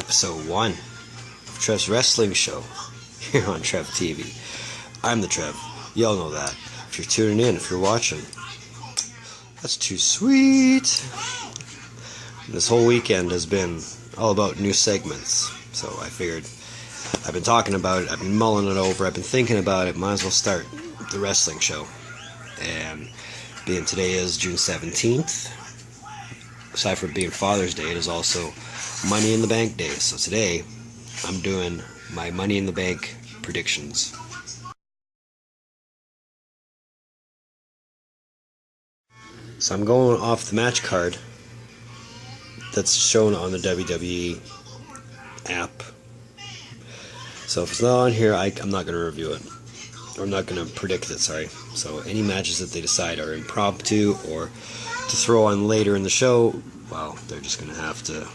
episode 1 of Trev's Wrestling Show here on Trev TV. I'm the Trev. Y'all know that. If you're tuning in, if you're watching, that's too sweet. This whole weekend has been all about new segments, so I figured I've been talking about it, I've been mulling it over, I've been thinking about it, might as well start the wrestling show. And being today is June 17th, aside from being Father's Day, it is also Money in the Bank Day. So today, I'm doing my Money in the Bank predictions. So I'm going off the match card that's shown on the WWE app. So if it's not on here, I'm not going to review it. Or I'm not going to predict it, sorry. So any matches that they decide are impromptu or to throw on later in the show, well, they're just going to have to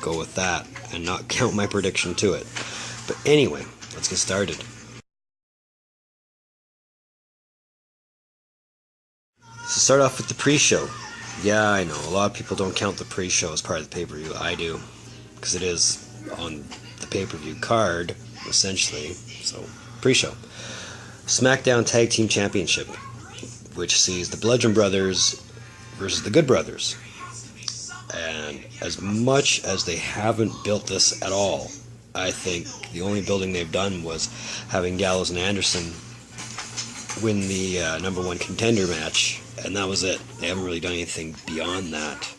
go with that and not count my prediction to it. But anyway, let's get started. So start off with the pre-show. Yeah, I know, a lot of people don't count the pre-show as part of the pay-per-view. I do, because it is on the pay-per-view card, essentially. So, pre-show. SmackDown Tag Team Championship, which sees the Bludgeon Brothers versus the Good Brothers. And as much as they haven't built this at all, I think the only building they've done was having Gallows and Anderson win the number one contender match, and that was it. They haven't really done anything beyond that.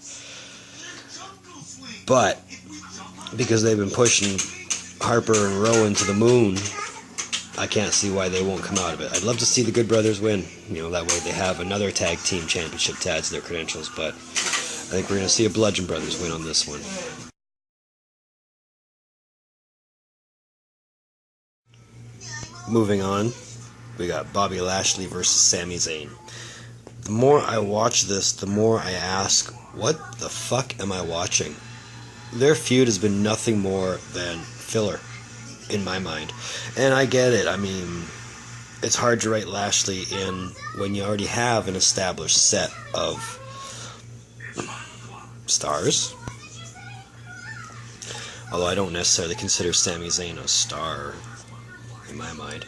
But because they've been pushing Harper and Rowan to the moon, I can't see why they won't come out of it. I'd love to see the Good Brothers win. You know, that way they have another tag team championship to add to their credentials, but I think we're going to see a Bludgeon Brothers win on this one. Moving on, we got Bobby Lashley versus Sami Zayn. The more I watch this, the more I ask, what the fuck am I watching? Their feud has been nothing more than filler, in my mind. And I get it. I mean, it's hard to write Lashley in when you already have an established set of stars. Although I don't necessarily consider Sami Zayn a star, in my mind.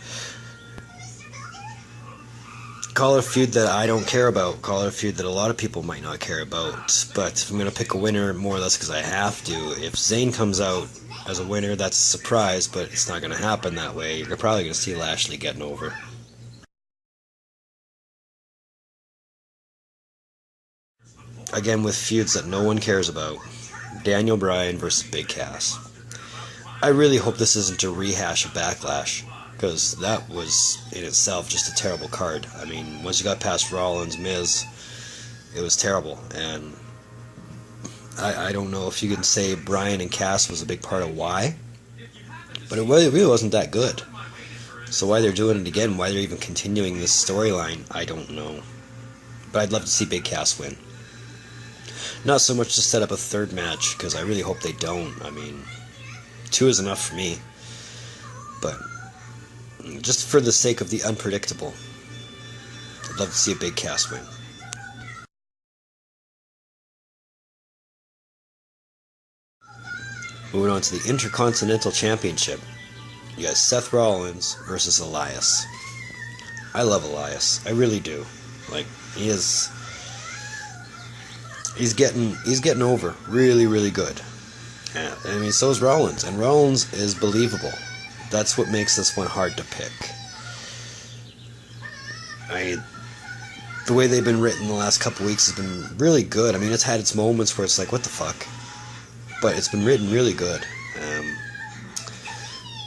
Call it a feud that I don't care about. Call it a feud that a lot of people might not care about. But if I'm going to pick a winner, more or less because I have to, if Zayn comes out as a winner, that's a surprise, but it's not going to happen that way. You're probably going to see Lashley getting over. Again, with feuds that no one cares about. Daniel Bryan versus Big Cass. I really hope this isn't a rehash of Backlash, because that was, in itself, just a terrible card. I mean, once you got past Rollins, Miz, it was terrible, and I don't know if you can say Bryan and Cass was a big part of why, but it really wasn't that good. So why they're doing it again, why they're even continuing this storyline, I don't know. But I'd love to see Big Cass win. Not so much to set up a third match, because I really hope they don't. I mean, 2 is enough for me. But just for the sake of the unpredictable, I'd love to see a Big Cass win. Moving on to the Intercontinental Championship, you got Seth Rollins versus Elias. I love Elias, I really do. Like, he's getting over really, really good. I mean, so is Rollins, and Rollins is believable. That's what makes this one hard to pick. The way they've been written the last couple weeks has been really good. I mean, it's had its moments where it's like, what the fuck? But it's been written really good.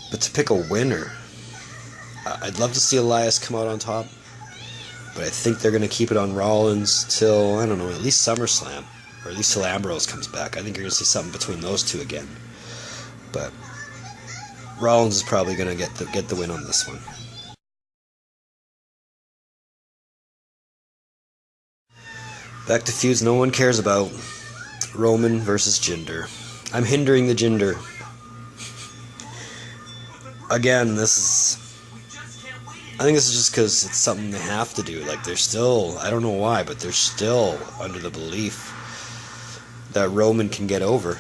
But to pick a winner, I'd love to see Elias come out on top. But I think they're going to keep it on Rollins till, I don't know, at least SummerSlam. Or at least till Ambrose comes back. I think you're going to see something between those two again. But Rollins is probably going to get the win on this one. Back to feuds no one cares about. Roman versus Jinder. I'm hindering the Jinder. Again, I think this is just because it's something they have to do. Like, they're still, I don't know why, but they're still under the belief that Roman can get over.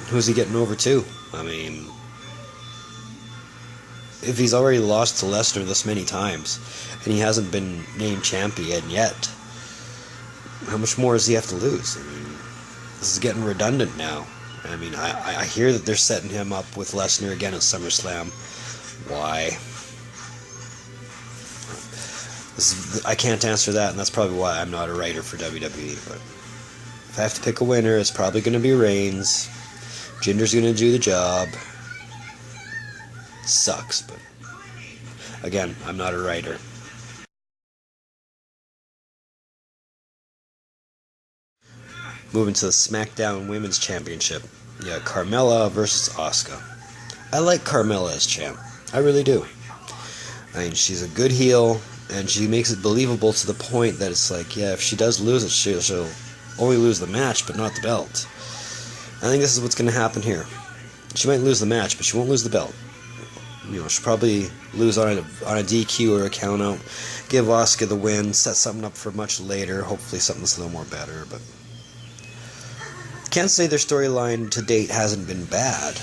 who's he getting over to? I mean, if he's already lost to Lesnar this many times, and he hasn't been named champion yet, how much more does he have to lose? I mean, this is getting redundant now. I mean, I hear that they're setting him up with Lesnar again at SummerSlam. Why? I can't answer that, and that's probably why I'm not a writer for WWE. But if I have to pick a winner, it's probably going to be Reigns. Jinder's going to do the job. Sucks, but again, I'm not a writer. Moving to the SmackDown Women's Championship. Yeah, Carmella versus Asuka. I like Carmella as champ. I really do. I mean, she's a good heel, and she makes it believable to the point that it's like, yeah, if she does lose it, she'll only lose the match, but not the belt. I think this is what's going to happen here. She might lose the match, but she won't lose the belt. You know, she'll probably lose on a DQ or a count out, give Asuka the win, set something up for much later, hopefully something that's a little more better, but can't say their storyline to date hasn't been bad.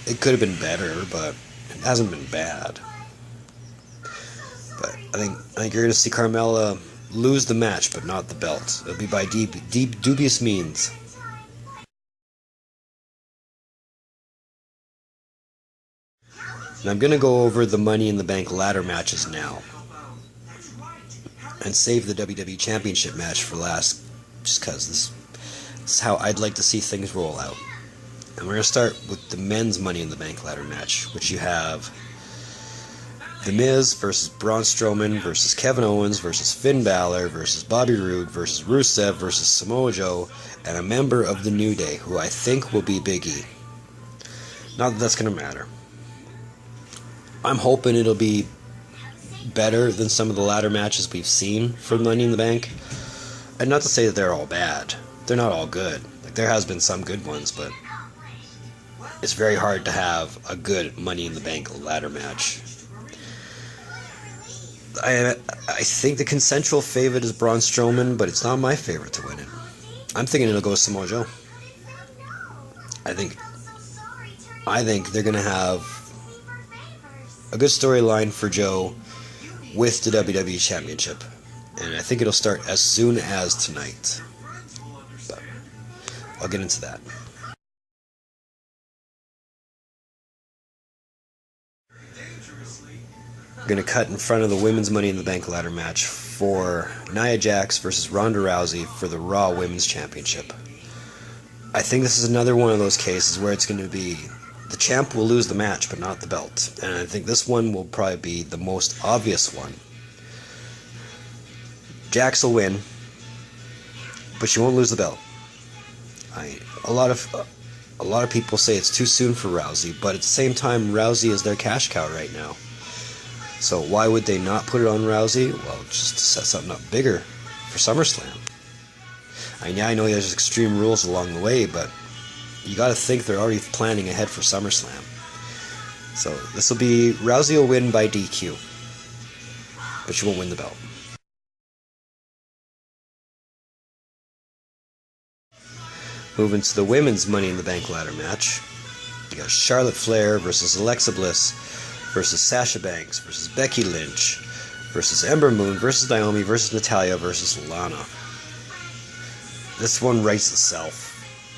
It could have been better, but it hasn't been bad. But I think you're going to see Carmella lose the match, but not the belt. It'll be by dubious means. And I'm going to go over the Money in the Bank ladder matches now, and save the WWE Championship match for last, just because this is how I'd like to see things roll out. And we're going to start with the men's Money in the Bank ladder match, which you have The Miz versus Braun Strowman versus Kevin Owens versus Finn Balor versus Bobby Roode versus Rusev versus Samoa Joe and a member of the New Day, who I think will be Big E. Not that that's going to matter. I'm hoping it'll be better than some of the ladder matches we've seen for Money in the Bank. And not to say that they're all bad. They're not all good. Like, there has been some good ones, but it's very hard to have a good Money in the Bank ladder match. I think the consensual favorite is Braun Strowman, but it's not my favorite to win it. I'm thinking it'll go Samoa Joe. I think they're going to have a good storyline for Joe with the WWE Championship. And I think it'll start as soon as tonight. But I'll get into that. I'm going to cut in front of the women's Money in the Bank ladder match for Nia Jax versus Ronda Rousey for the Raw Women's Championship. I think this is another one of those cases where it's going to be the champ will lose the match, but not the belt. And I think this one will probably be the most obvious one. Jax will win, but she won't lose the belt. A lot of people say it's too soon for Rousey, but at the same time, Rousey is their cash cow right now. So why would they not put it on Rousey? Well, just to set something up bigger for SummerSlam. I know there's extreme rules along the way, but you got to think they're already planning ahead for SummerSlam. So this will be, Rousey will win by DQ, but she won't win the belt. Moving to the women's Money in the Bank ladder match, you got Charlotte Flair versus Alexa Bliss versus Sasha Banks versus Becky Lynch versus Ember Moon versus Naomi versus Natalya versus Lana. This one writes itself.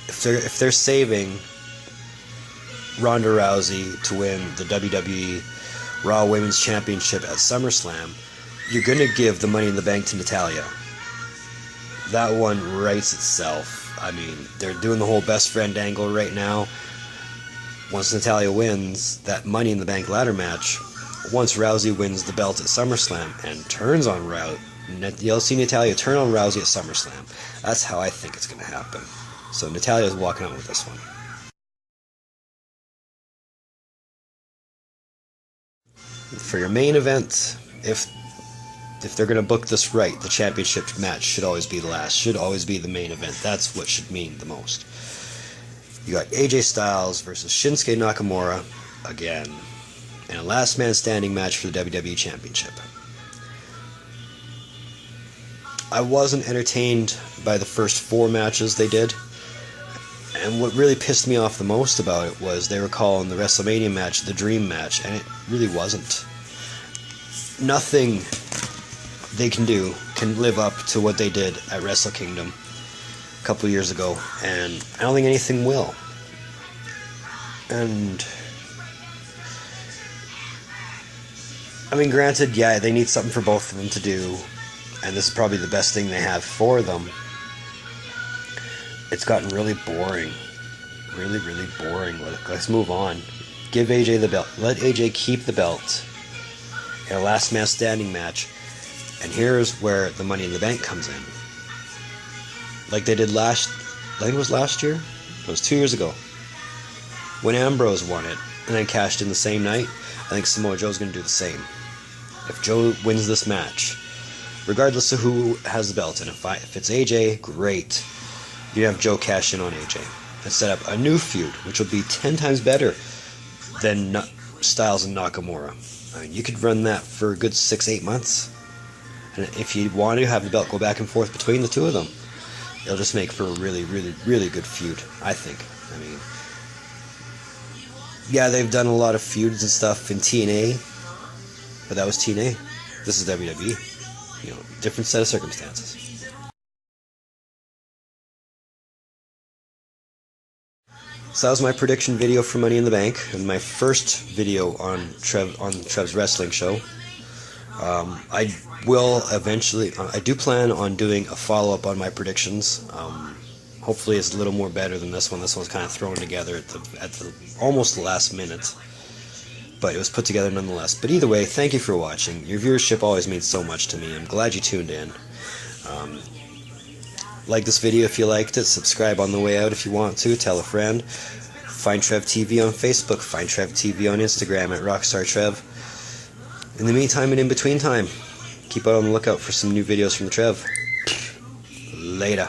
If they're saving Ronda Rousey to win the WWE Raw Women's Championship at SummerSlam, you're going to give the Money in the Bank to Natalya. That one writes itself. I mean, they're doing the whole best friend angle right now. Once Natalya wins that Money in the Bank ladder match, once Rousey wins the belt at SummerSlam and turns on Rousey, you'll see Natalya turn on Rousey at SummerSlam. That's how I think it's going to happen. So Natalya's walking out with this one. For your main event, if they're going to book this right, the championship match should always be the last, should always be the main event. That's what should mean the most. You got AJ Styles versus Shinsuke Nakamura again, and a last man standing match for the WWE Championship. I wasn't entertained by the first 4 matches they did, And what really pissed me off the most about it was they were calling the WrestleMania match the Dream Match, and it really wasn't. Nothing they can do can live up to what they did at Wrestle Kingdom a couple years ago, and I don't think anything will. And I mean, granted, yeah, they need something for both of them to do, and this is probably the best thing they have for them. It's gotten really boring. Really, really boring. Let's move on. Give AJ the belt. Let AJ keep the belt in a last man standing match. And here's where the Money in the Bank comes in. Like they did I think it was last year? It was 2 years ago. When Ambrose won it and then cashed in the same night, I think Samoa Joe's going to do the same. If Joe wins this match, regardless of who has the belt, and if it's AJ, great. You have Joe cash in on AJ and set up a new feud, which will be 10 times better than Styles and Nakamura. I mean, you could run that for a good 6-8 months. And if you want to have the belt go back and forth between the two of them, it'll just make for a really, really, really good feud, I think. I mean, yeah, they've done a lot of feuds and stuff in TNA, but that was TNA. This is WWE. You know, different set of circumstances. So that was my prediction video for Money in the Bank, and my first video on Trev's wrestling show. I will eventually. I do plan on doing a follow-up on my predictions. Hopefully, it's a little more better than this one. This one's kind of thrown together at the almost the last minute, but it was put together nonetheless. But either way, thank you for watching. Your viewership always means so much to me. I'm glad you tuned in. Like this video if you liked it. Subscribe on the way out if you want to. Tell a friend. Find Trev TV on Facebook. Find Trev TV on Instagram at Rockstar Trev. In the meantime and in between time, keep out on the lookout for some new videos from the Trev. Later.